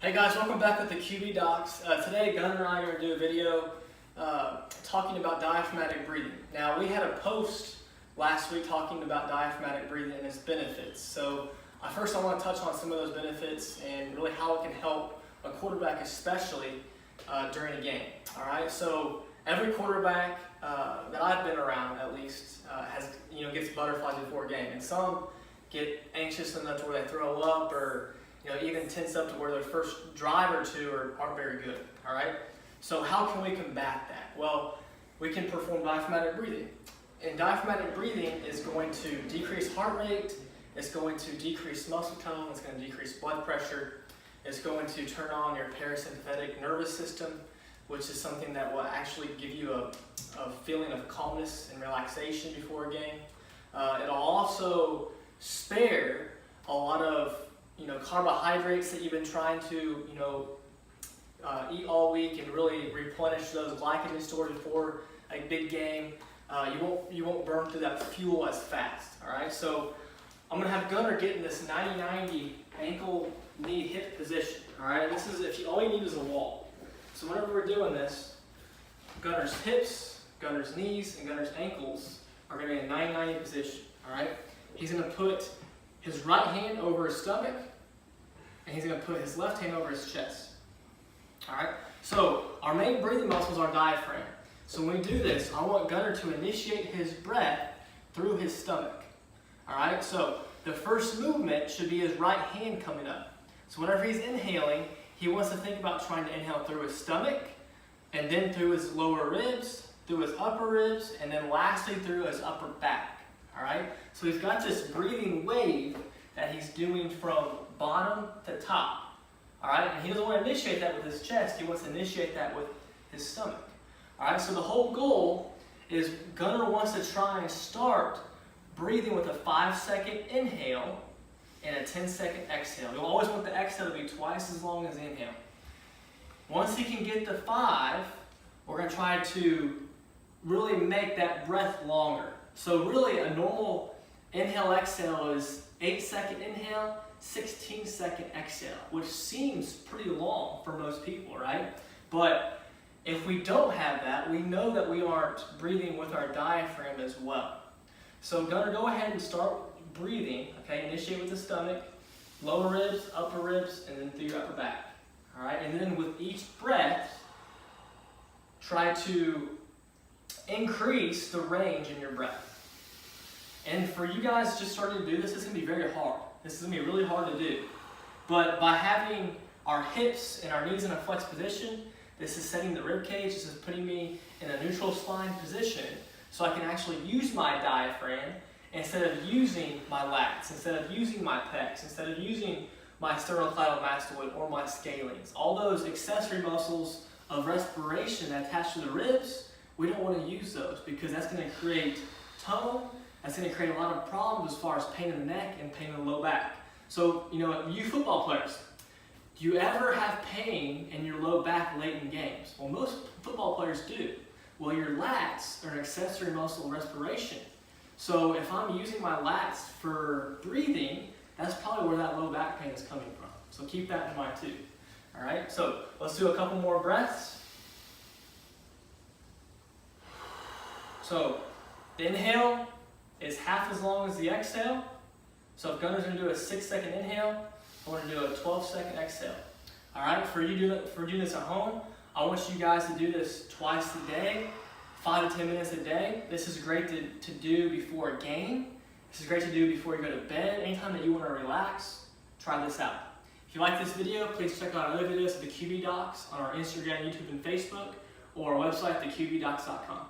Hey guys, welcome back with the QB Docs. Today Gunnar and I are going to do a video talking about diaphragmatic breathing. Now we had a post last week talking about diaphragmatic breathing and its benefits. So first I want to touch on some of those benefits and really how it can help a quarterback, especially during a game. Alright, so every quarterback that I've been around at least gets butterflies before a game, and some get anxious enough to where they throw up or even tense up to where their first drive or two aren't very good, all right? So how can we combat that? Well, we can perform diaphragmatic breathing. And diaphragmatic breathing is going to decrease heart rate, it's going to decrease muscle tone, it's going to decrease blood pressure, it's going to turn on your parasympathetic nervous system, which is something that will actually give you a feeling of calmness and relaxation before a game. It'll also spare a lot of carbohydrates that you've been trying to eat all week, and really replenish those glycogen stores before a big game. You won't burn through that fuel as fast. All right, so I'm gonna have Gunnar get in this 90-90 ankle, knee, hip position. All right, this is all you need is a wall. So whenever we're doing this, Gunnar's hips, Gunnar's knees, and Gunnar's ankles are gonna be in a 90-90 position. All right, he's gonna put his right hand over his stomach, and he's going to put his left hand over his chest. All right. So our main breathing muscle is our diaphragm. So when we do this, I want Gunnar to initiate his breath through his stomach. All right. So the first movement should be his right hand coming up. So whenever he's inhaling, he wants to think about trying to inhale through his stomach, and then through his lower ribs, through his upper ribs, and then lastly through his upper back. All right. So he's got this breathing wave that he's doing from bottom to top. All right, and he doesn't want to initiate that with his chest. He wants to initiate that with his stomach. All right, so the whole goal is Gunnar wants to try and start breathing with a 5-second inhale and a 10-second exhale. You'll always want the exhale to be twice as long as the inhale. Once he can get to 5, we're going to try to really make that breath longer. So really a normal inhale-exhale is 8-second inhale, 16-second exhale, which seems pretty long for most people, right? But if we don't have that, we know that we aren't breathing with our diaphragm as well. So Gunnar, go ahead and start breathing, okay? Initiate with the stomach, lower ribs, upper ribs, and then through your upper back, all right? And then with each breath, try to increase the range in your breath. And for you guys just starting to do this, it's going to be very hard. This is going to be really hard to do. But by having our hips and our knees in a flex position, this is setting the rib cage, this is putting me in a neutral spine position, so I can actually use my diaphragm instead of using my lats, instead of using my pecs, instead of using my sternocleidomastoid or my scalenes. All those accessory muscles of respiration that attach to the ribs, we don't want to use those because that's going to create tone. That's going to create a lot of problems as far as pain in the neck and pain in the low back. So, you football players, do you ever have pain in your low back late in games? Well, most football players do. Well, your lats are an accessory muscle of respiration. So if I'm using my lats for breathing, that's probably where that low back pain is coming from. So keep that in mind too. All right, so let's do a couple more breaths. So the inhale is half as long as the exhale. So if Gunnar's going to do a 6-second inhale, I want to do a 12-second exhale. All right, for doing this at home, I want you guys to do this twice a day, 5 to 10 minutes a day. This is great to do before a game. This is great to do before you go to bed. Anytime that you want to relax, try this out. If you like this video, please check out other videos of the QB Docs on our Instagram, YouTube, and Facebook, or our website, theqbdocs.com.